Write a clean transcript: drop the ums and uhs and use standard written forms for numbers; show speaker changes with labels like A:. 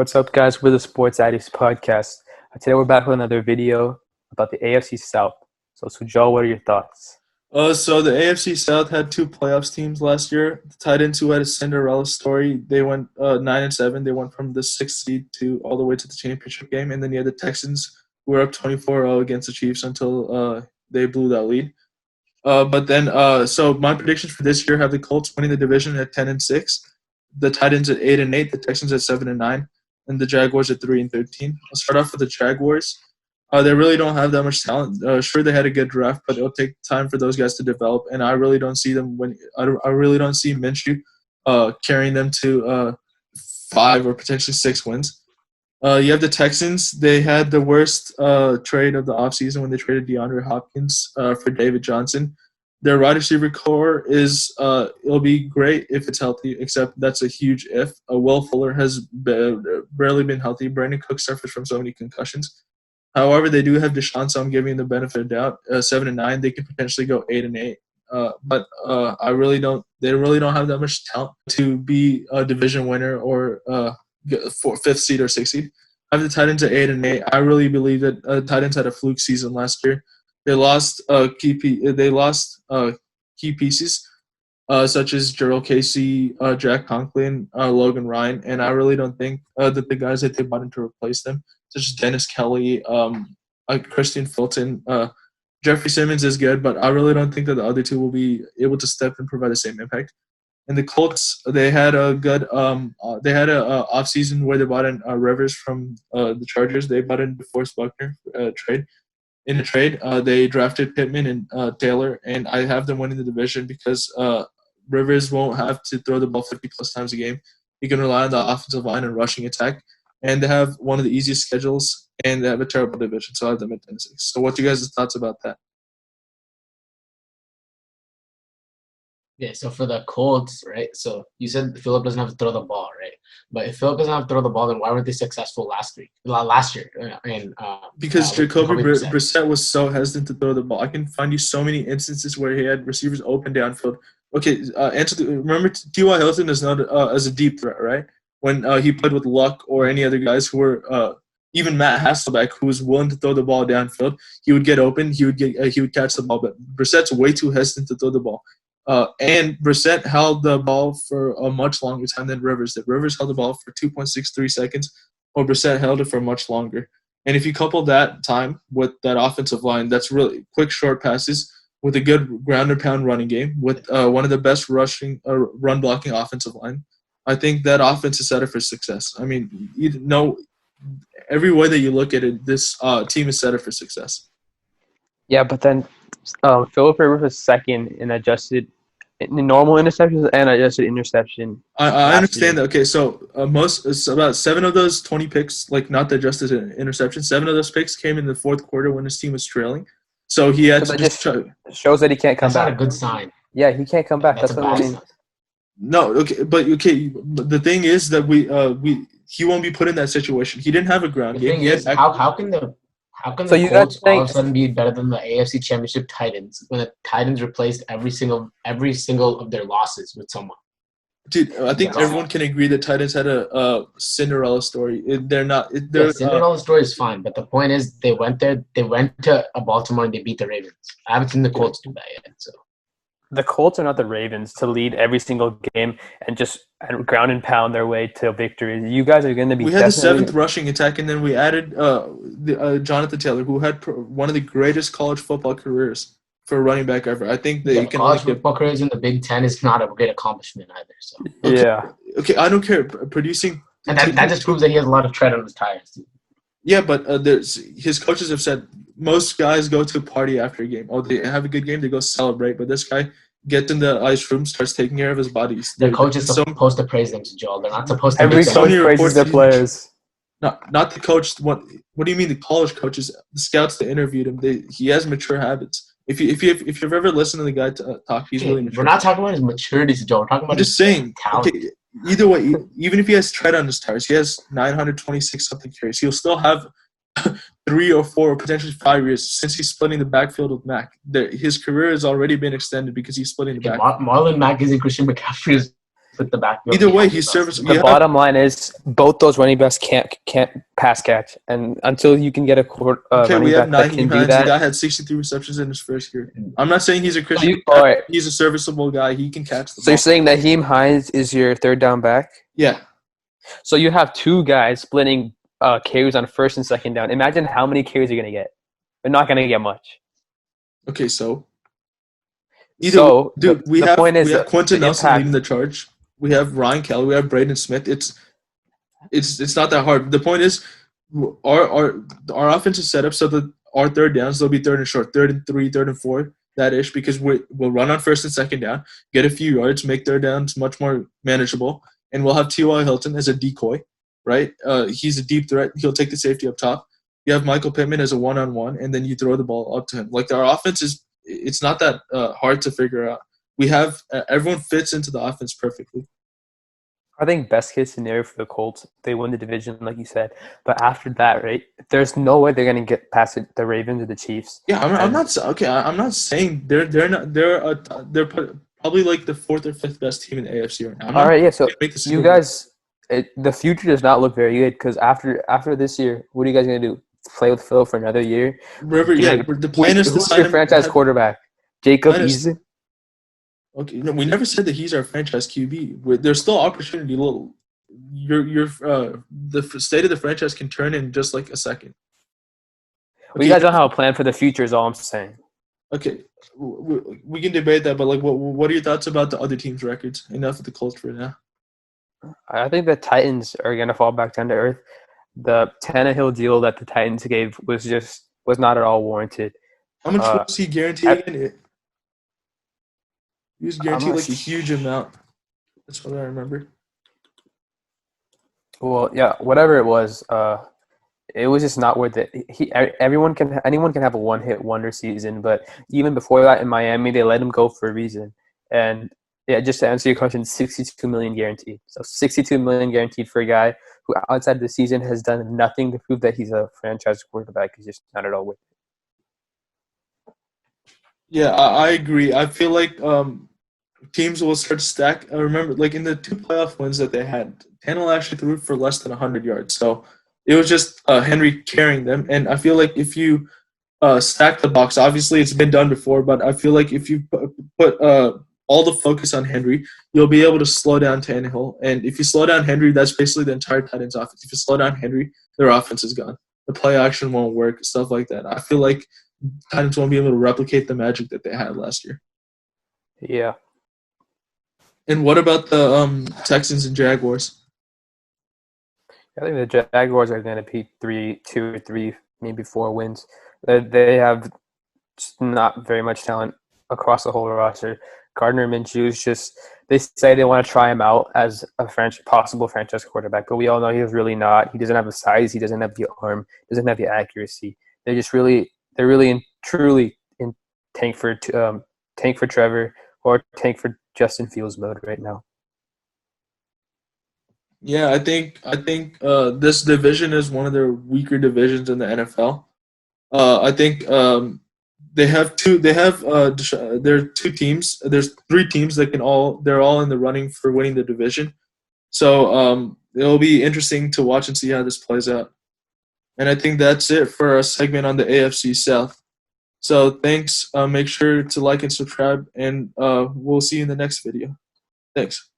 A: What's up, guys? We're the Sports Addicts podcast. Today we're back with another video about the AFC South. So Joe, what are your thoughts?
B: So the AFC South had two playoffs teams last year. The Titans, who had a Cinderella story, they went 9-7. They went from the 6th seed to all the way to the championship game. And then you had the Texans, who were up 24-0 against the Chiefs until they blew that lead. So my predictions for this year have the Colts winning the division at 10-6, the Titans at 8-8, the Texans at 7-9, and the Jaguars at 3-13. I'll start off with the Jaguars. They really don't have that much talent. Sure, they had a good draft, but it'll take time for those guys to develop. And I really don't see them win. I really don't see Minshew carrying them to 5 or potentially 6 wins. You have the Texans. They had the worst trade of the offseason when they traded DeAndre Hopkins for David Johnson. Their wide receiver core is it'll be great if it's healthy, except that's a huge if. Will Fuller has barely been healthy. Brandon Cook suffers from so many concussions. However, they do have Deshaun, so I'm giving them the benefit of doubt. 7-9, they could potentially go 8-8. But I really don't. They really don't have that much talent to be a division winner or 5th seed or 6th seed. I have the Titans at 8-8. I really believe that Titans had a fluke season last year. They lost key pieces such as Gerald Casey, Jack Conklin, Logan Ryan, and I really don't think that the guys that they brought in to replace them, such as Dennis Kelly, Christian Fulton, Jeffrey Simmons is good, but I really don't think that the other two will be able to step and provide the same impact. And the Colts, they had a good offseason where they bought in Rivers from the Chargers. They bought in DeForest Buckner trade. In a trade, they drafted Pittman and Taylor, and I have them winning the division because Rivers won't have to throw the ball 50-plus times a game. He can rely on the offensive line and rushing attack. And they have one of the easiest schedules, and they have a terrible division, so I have them at 10-6. So what's your guys' thoughts about that?
C: Yeah, so for the Colts, right, so you said Phillip doesn't have to throw the ball, right? But if Phillip doesn't have to throw the ball, then why weren't they successful last year?
B: Because Jacoby Brissett was so hesitant to throw the ball. I can find you so many instances where he had receivers open downfield. Okay, remember T.Y. Hilton is not as a deep threat, right? When he played with Luck or any other guys who were even Matt Hasselbeck, who was willing to throw the ball downfield, he would get open, he would catch the ball. But Brissett's way too hesitant to throw the ball. And Brissett held the ball for a much longer time than Rivers did. Rivers held the ball for 2.63 seconds, while Brissett held it for much longer. And if you couple that time with that offensive line, that's really quick, short passes with a good ground-and-pound running game, with one of the best run-blocking offensive line, I think that offense is set up for success. I mean, every way that you look at it, this team is set up for success.
A: Yeah, but then Phillip Rivers was second in normal interceptions and adjusted interception.
B: I understand that. Okay, so about 7 of those 20 picks, like not the adjusted interception, 7 of those picks came in the fourth quarter when his team was trailing. So he had to just
A: shows that he can't come back.
C: That's not a good sign.
A: Yeah, he can't come back. That's what I mean.
C: Sign.
B: No, but the thing is that he won't be put in that situation. He didn't have a ground game.
C: How can the Colts all of a sudden be better than the AFC Championship Titans when the Titans replaced every single of their losses with someone?
B: Dude, I think everyone can agree that Titans had a Cinderella story.
C: Cinderella story is fine, but the point is they went to Baltimore and they beat the Ravens. I haven't seen the Colts do that yet, so.
A: The Colts are not the Ravens to lead every single game and just ground and pound their way to victory. You guys are going to be.
B: We had the 7th rushing attack, and then we added Jonathan Taylor, who had one of the greatest college football careers for a running back ever. I think that
C: college football careers in the Big Ten is not a great accomplishment either. So
B: okay, I don't care producing,
C: and that just proves that he has a lot of tread on his tires too.
B: Yeah, but his coaches have said most guys go to a party after a game. Oh, they have a good game, they go celebrate. But this guy gets in the ice room, starts taking care of his bodies.
C: Their coach is supposed to praise them, Joel. They're not supposed to.
A: Every coach praises their players.
B: Not the coach. What do you mean? The college coaches, the scouts that interviewed him. He has mature habits. If you've ever listened to the guy talk, he's really mature.
C: We're not talking about his maturity, Joel. We're talking about his talent.
B: Okay, either way, even if he has tread on his tires, he has 926 something carries. He'll still have 3 or 4 or potentially 5 years since he's splitting the backfield with Mac. His career has already been extended because he's splitting the backfield.
C: Marlon Mack isn't Christian McCaffrey's with the back.
B: Either way, he's serviceable.
A: The bottom line is both those running backs can't pass catch, and until you can get a running back that can do that.
B: The guy had 63 receptions in his first year. I'm not saying he's a Christian. He's a serviceable guy. He can catch the ball.
A: So you're saying Naheem Hines is your third down back?
B: Yeah.
A: So you have two guys splitting carries on first and second down. Imagine how many carries you're going to get. They're not going to get much.
B: Okay, so.
A: We
B: have Quentin Nelson leading the charge. We have Ryan Kelly. We have Braden Smith. It's not that hard. The point is, our offense is set up so that our third downs, they'll be third and short, 3rd and 3, 3rd and 4, that ish, because we'll run on first and second down, get a few yards, make third downs much more manageable, and we'll have T.Y. Hilton as a decoy, right? He's a deep threat. He'll take the safety up top. You have Michael Pittman as a one-on-one, and then you throw the ball up to him. Like, our offense it's not that hard to figure out. We have everyone fits into the offense perfectly.
A: I think best case scenario for the Colts, they win the division, like you said. But after that, right, there's no way they're going to get past the Ravens or the Chiefs.
B: Yeah, I'm not saying they're probably like the 4th or 5th best team in the AFC right now.
A: All right, yeah. So you guys, the future does not look very good because after this year, what are you guys going to do? Play with Phil for another year?
B: The plan is to sign
A: your franchise quarterback, Jacob Eason.
B: Okay, no, we never said that he's our franchise QB. There's still opportunity. The state of the franchise can turn in just like a second.
A: Okay. You guys don't have a plan for the future is all I'm saying.
B: Okay, we can debate that, but like, what are your thoughts about the other teams' records? Enough of the Colts for now.
A: I think the Titans are going to fall back down to earth. The Tannehill deal that the Titans gave was not at all warranted.
B: How much was he guaranteed again? He was guaranteed like a huge amount. That's what I remember.
A: Well, yeah, whatever it was just not worth it. Anyone can have a one-hit wonder season, but even before that in Miami, they let him go for a reason. And yeah, just to answer your question, $62 million guaranteed. So $62 million guaranteed for a guy who outside the season has done nothing to prove that he's a franchise quarterback. He's just not at all worth it.
B: Yeah, I agree. I feel like teams will start to stack. I remember, like, in the 2 playoff wins that they had, Tannehill actually threw for less than 100 yards. So it was just Henry carrying them. And I feel like if you stack the box, obviously it's been done before, but I feel like if you put all the focus on Henry, you'll be able to slow down Tannehill. And if you slow down Henry, that's basically the entire Titans offense. If you slow down Henry, their offense is gone. The play action won't work, stuff like that. I feel like Titans won't be able to replicate the magic that they had last year.
A: Yeah.
B: And what about the Texans and Jaguars?
A: I think the Jaguars are going to be 2 or 3, maybe 4 wins. They have just not very much talent across the whole roster. Gardner Minshew's they say they want to try him out as a possible franchise quarterback, but we all know he's really not. He doesn't have the size. He doesn't have the arm. Doesn't have the accuracy. They're truly in tank for Trevor or tank for Justin Fields mode right now.
B: Yeah, I think this division is one of their weaker divisions in the NFL. I think there are 2 teams. There's 3 teams that they're all in the running for winning the division. So it'll be interesting to watch and see how this plays out. And I think that's it for our segment on the AFC South. So thanks. Make sure to like and subscribe, and we'll see you in the next video. Thanks.